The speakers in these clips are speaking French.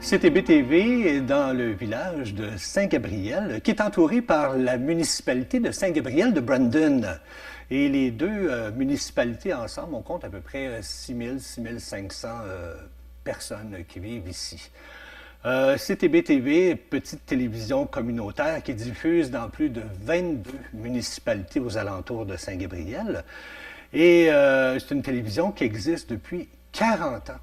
CTB-TV est dans le village de Saint-Gabriel, qui est entouré par la municipalité de Saint-Gabriel de Brandon. Et les deux municipalités ensemble, on compte à peu près 6 000, 6 500 personnes qui vivent ici. CTB-TV, petite télévision communautaire qui diffuse dans plus de 22 municipalités aux alentours de Saint-Gabriel. Et c'est une télévision qui existe depuis 40 ans.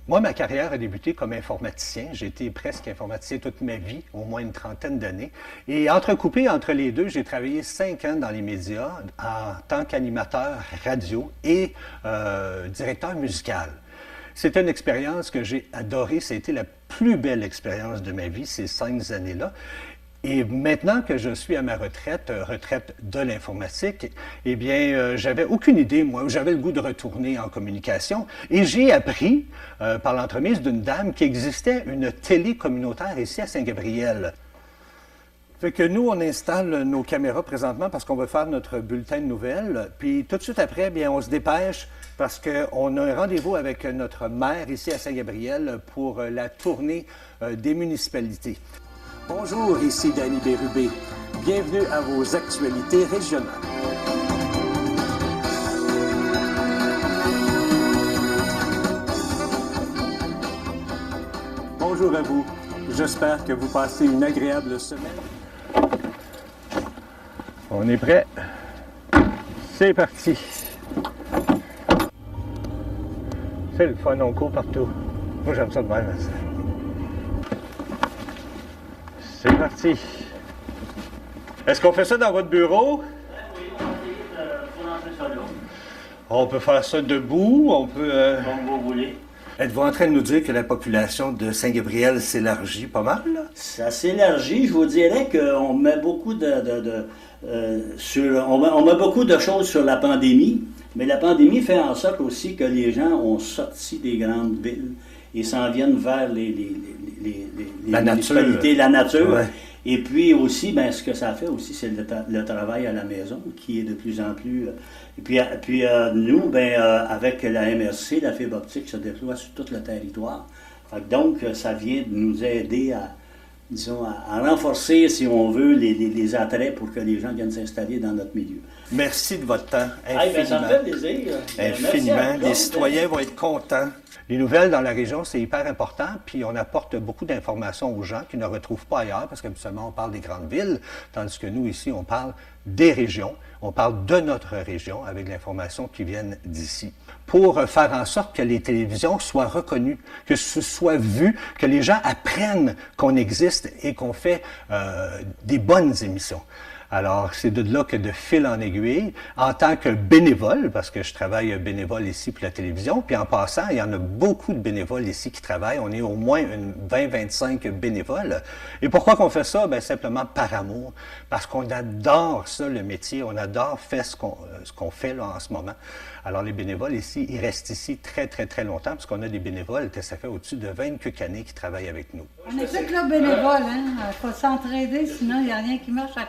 Moi, ma carrière a débuté comme informaticien. J'ai été presque informaticien toute ma vie, au moins une trentaine d'années. Et entrecoupé entre les deux, j'ai travaillé 5 ans dans les médias en tant qu'animateur radio et directeur musical. C'était une expérience que j'ai adorée. Ça a été la plus belle expérience de ma vie, ces 5 années-là. Et maintenant que je suis à ma retraite, retraite de l'informatique, eh bien, j'avais aucune idée, moi, j'avais le goût de retourner en communication. Et j'ai appris, par l'entremise d'une dame, qu'il existait une télé communautaire ici à Saint-Gabriel. Fait que nous, on installe nos caméras présentement parce qu'on veut faire notre bulletin de nouvelles. Puis tout de suite après, bien, on se dépêche parce qu'on a un rendez-vous avec notre maire ici à Saint-Gabriel pour la tournée des municipalités. Bonjour, ici Danny Bérubé. Bienvenue à vos actualités régionales. Bonjour à vous. J'espère que vous passez une agréable semaine. On est prêt. C'est parti. C'est le fun, on court partout. Moi, j'aime ça de même. C'est parti. Est-ce qu'on fait ça dans votre bureau? On peut faire ça debout, on peut... Comme vous voulez. Êtes-vous en train de nous dire que la population de Saint-Gabriel s'élargit pas mal, là? Ça s'élargit. Je vous dirais qu'on met beaucoup on met beaucoup de choses sur la pandémie, mais la pandémie fait en sorte aussi que les gens ont sorti des grandes villes et s'en viennent vers les municipalités, la nature. Ouais. Et puis aussi, ben, ce que ça fait aussi, c'est le travail à la maison qui est de plus en plus... Et puis nous, ben, avec la MRC, la fibre optique se déploie sur tout le territoire. Donc, ça vient de nous aider à, disons, à renforcer, si on veut, les attraits pour que les gens viennent s'installer dans notre milieu. Merci de votre temps, infiniment. Ben, ça me fait plaisir. Infiniment. Les citoyens vont être contents. Les nouvelles dans la région, c'est hyper important, puis on apporte beaucoup d'informations aux gens qui ne retrouvent pas ailleurs, parce qu'habituellement, on parle des grandes villes, tandis que nous, ici, on parle des régions, on parle de notre région, avec l'information qui viennent d'ici, pour faire en sorte que les télévisions soient reconnues, que ce soit vu, que les gens apprennent qu'on existe et qu'on fait des bonnes émissions. Alors, c'est de là que de fil en aiguille, en tant que bénévole, parce que je travaille bénévole ici pour la télévision, puis en passant, il y en a beaucoup de bénévoles ici qui travaillent. On est au moins 20-25 bénévoles. Et pourquoi qu'on fait ça? Bien, simplement par amour, parce qu'on adore ça, le métier, on adore faire ce qu'on fait là en ce moment. Alors, les bénévoles ici, ils restent ici très, très, très longtemps, parce qu'on a des bénévoles, ça fait au-dessus de 20 quelques années qui travaillent avec nous. On est tous là bénévoles, hein? Il faut s'entraider, sinon il n'y a rien qui marche à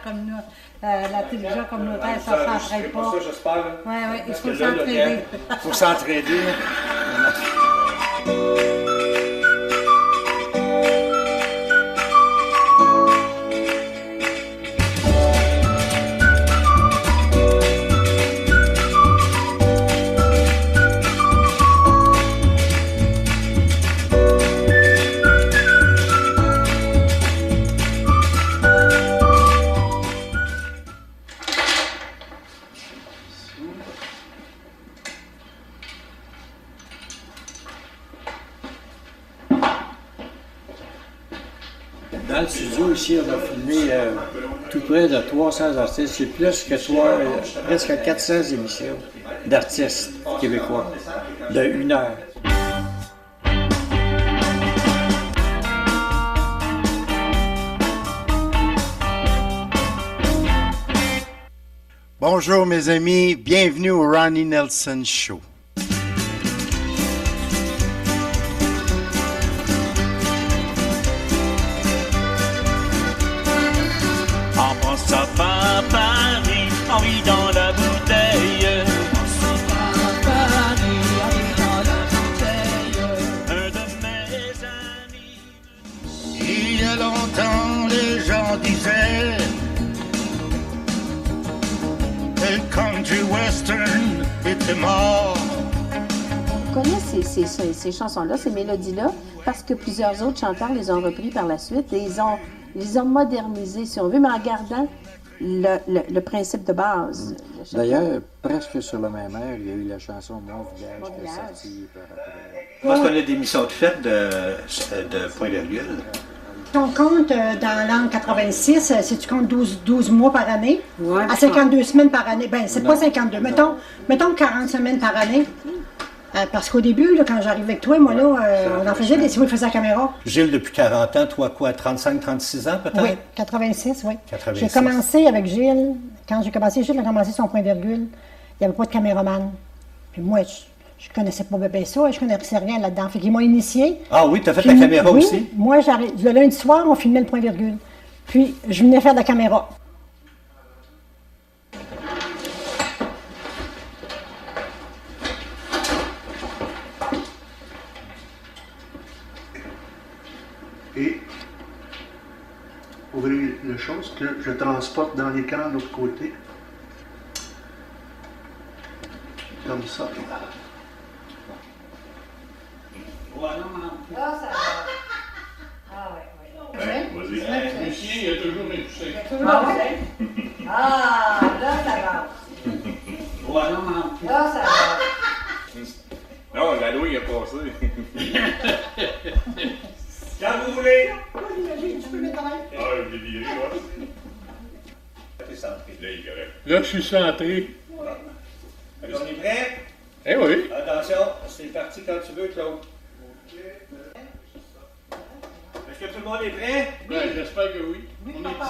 la télévision communautaire, ça ne s'entraide pas. C'est ça, j'espère. Oui, il faut s'entraider. Il faut s'entraider. Dans le studio, ici, on a filmé tout près de 300 artistes. C'est plus que presque 400 émissions d'artistes québécois de 1 heure. Bonjour mes amis, bienvenue au Ronnie Nelson Show. Ça va Paris, Henri dans la bouteille. country western était mort. On connaît ces chansons-là, ces mélodies-là, parce que plusieurs autres chanteurs les ont repris par la suite et ils ont modernisé, si on veut, mais en gardant le principe de base. D'ailleurs, presque sur le même air, il y a eu la chanson Mon village qui est sortie par après. Moi, je connais des émissions de fête de point-virgule. On compte dans l'an 86, si tu comptes 12 mois par année, à 52 semaines par année, ben c'est pas 52, mettons 40 semaines par année. Parce qu'au début, là, quand j'arrivais avec toi, moi, là, on en faisait des si on le faisait à la caméra. Gilles, depuis 40 ans, toi, quoi, 35-36 ans peut-être? Oui, 86, oui. 86. J'ai commencé avec Gilles. Quand j'ai commencé, Gilles a commencé son point-virgule. Il n'y avait pas de caméraman. Puis moi, je connaissais pas bébé ça, je connaissais rien là-dedans. Fait qu'ils m'ont initié. Ah oui, tu as fait la caméra oui, aussi? Moi, le lundi soir, on filmait le point-virgule. Puis, je venais faire de la caméra. Et ouvrir le chose que je transporte dans l'écran de l'autre côté. Comme ça. Là, ça va. Ah, oui. Vas-y. Le chien, il a toujours un coussin. Ah, là, ça va. Là, ça va. Non, la loi, il a passé. Quand vous voulez. Tu peux mettre Ah, je l'ai viré, ouais. Là, il est correct. Là, je suis centré. On est prêt? Eh oui. Attention, c'est parti quand tu veux, Claude. Est-ce que tout le monde est prêt? Ben, j'espère que oui. On est ici pour ça.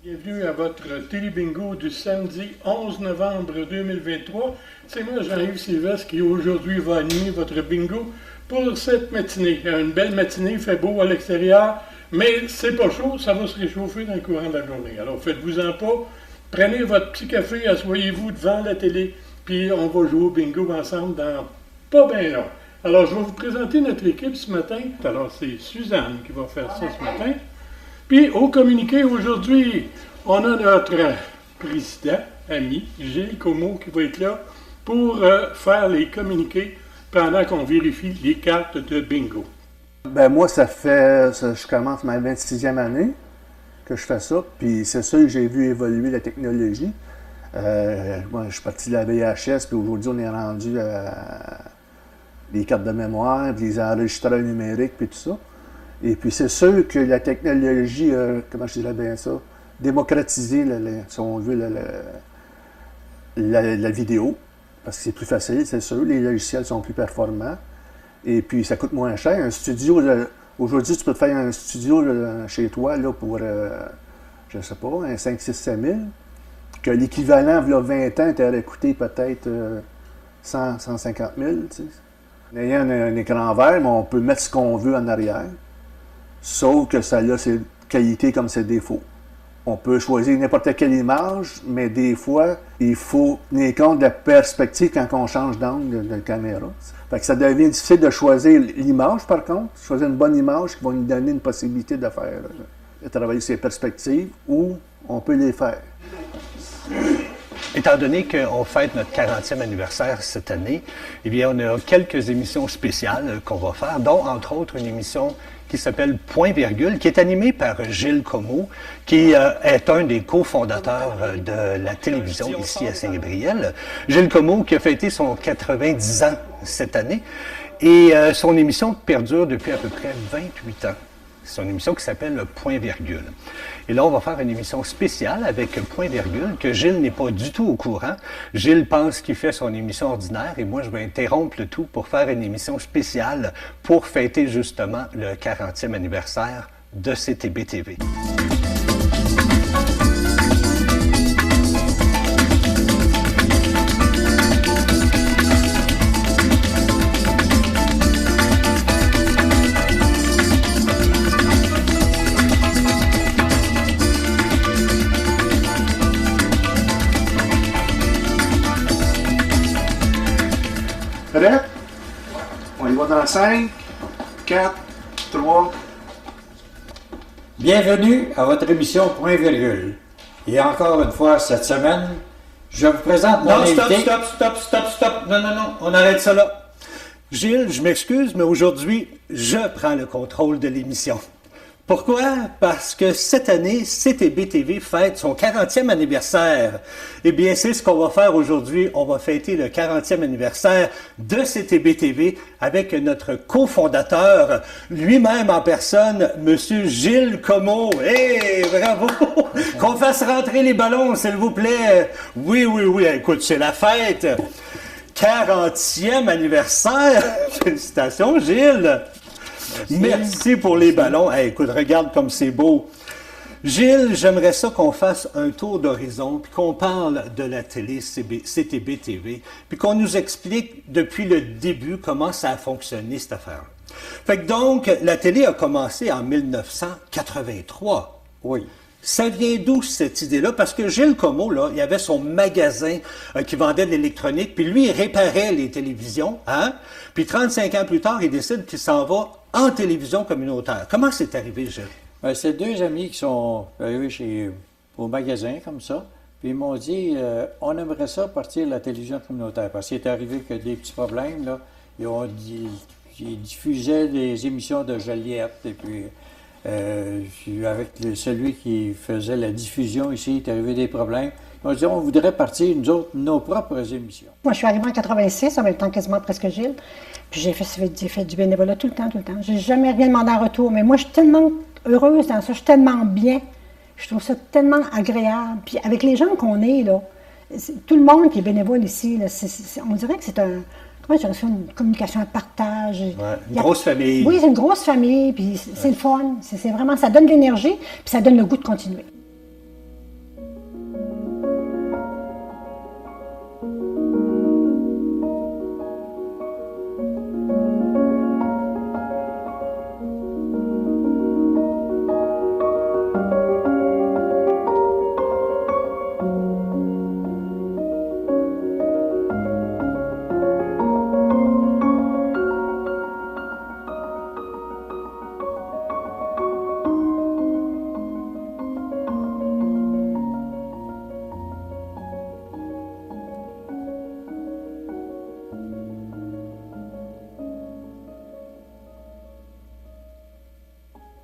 Bienvenue à votre télé-bingo du samedi 11 novembre 2023. C'est moi, Jean-Yves Sylvestre, qui aujourd'hui va animer votre bingo pour cette matinée. Une belle matinée, il fait beau à l'extérieur, mais c'est pas chaud, ça va se réchauffer dans le courant de la journée. Alors faites-vous-en pas, prenez votre petit café, asseyez-vous devant la télé, puis on va jouer au bingo ensemble dans pas bien long. Alors je vais vous présenter notre équipe ce matin. Alors c'est Suzanne qui va faire ça ce matin. Puis, au communiqué aujourd'hui, on a notre président, ami, Gilles Comeau, qui va être là pour faire les communiqués pendant qu'on vérifie les cartes de bingo. Ben moi, je commence ma 26e année que je fais ça, puis c'est sûr que j'ai vu évoluer la technologie. Moi, je suis parti de la VHS, puis aujourd'hui, on est rendu à les cartes de mémoire, puis les enregistreurs numériques, puis tout ça. Et puis c'est sûr que la technologie, comment je dirais bien ça, démocratiser, si on veut, la vidéo, parce que c'est plus facile, c'est sûr, les logiciels sont plus performants, et puis ça coûte moins cher. Un studio, aujourd'hui, tu peux te faire un studio chez toi là, pour, je ne sais pas, un 5, 6, 7 000, que l'équivalent, il y a 20 ans, t'aurait coûté peut-être 100, 150 000, tu sais. En ayant un écran vert, mais on peut mettre ce qu'on veut en arrière. Sauf que ça a ses qualités comme ses défauts. On peut choisir n'importe quelle image, mais des fois, il faut tenir compte de la perspective quand on change d'angle de caméra. Fait que ça devient difficile de choisir l'image, par contre. Choisir une bonne image qui va nous donner une possibilité de faire, de travailler ses perspectives, ou on peut les faire. Étant donné qu'on fête notre 40e anniversaire cette année, eh bien, on a quelques émissions spéciales qu'on va faire, dont, entre autres, une émission qui s'appelle Point-Virgule, qui est animée par Gilles Comeau, qui est un des cofondateurs de la télévision ici à Saint-Gabriel. Gilles Comeau qui a fêté son 90 ans cette année, et son émission perdure depuis à peu près 28 ans. C'est une émission qui s'appelle Point-Virgule. Et là, on va faire une émission spéciale avec Point-Virgule, que Gilles n'est pas du tout au courant. Gilles pense qu'il fait son émission ordinaire et moi, je vais interrompre le tout pour faire une émission spéciale pour fêter justement le 40e anniversaire de CTB-TV. Dans 5, 4, 3... Bienvenue à votre émission Point Virgule. Et encore une fois, cette semaine, je vous présente mon invité... Stop. Non, on arrête ça là. Gilles, je m'excuse, mais aujourd'hui, je prends le contrôle de l'émission. Pourquoi? Parce que cette année, CTB-TV fête son 40e anniversaire. Eh bien, c'est ce qu'on va faire aujourd'hui. On va fêter le 40e anniversaire de CTB-TV avec notre cofondateur, lui-même en personne, Monsieur Gilles Comeau. Hey, bravo! Qu'on fasse rentrer les ballons, s'il vous plaît. Oui. Écoute, c'est la fête. 40e anniversaire. Félicitations, Gilles. Merci pour les ballons. Hey, écoute, regarde comme c'est beau. Gilles, j'aimerais ça qu'on fasse un tour d'horizon, puis qu'on parle de la télé CTB-TV, puis qu'on nous explique depuis le début comment ça a fonctionné, cette affaire. Fait que donc, la télé a commencé en 1983. Oui. Ça vient d'où cette idée-là? Parce que Gilles Comeau, là, il avait son magasin qui vendait de l'électronique, puis lui, il réparait les télévisions, hein? Puis 35 ans plus tard, il décide qu'il s'en va en télévision communautaire. Comment c'est arrivé, Gilles? C'est deux amis qui sont arrivés au magasin, comme ça, puis ils m'ont dit on aimerait ça partir de la télévision communautaire, parce qu'il est arrivé que des petits problèmes, là. Ils diffusaient des émissions de Joliette, et puis... avec celui qui faisait la diffusion ici, il est arrivé des problèmes. On dit on voudrait partir, nous autres, nos propres émissions. Moi, je suis arrivée en 86, en même temps quasiment presque Gilles. Puis j'ai fait du bénévolat tout le temps. J'ai jamais rien demandé en retour. Mais moi, je suis tellement heureuse dans ça, je suis tellement bien. Je trouve ça tellement agréable. Puis avec les gens qu'on est, là, tout le monde qui est bénévole ici, là, on dirait que c'est un... Comment je reçois une communication, un partage. Ouais, une grosse famille. Oui, c'est une grosse famille, puis c'est le fun. C'est vraiment, ça donne de l'énergie, puis ça donne le goût de continuer.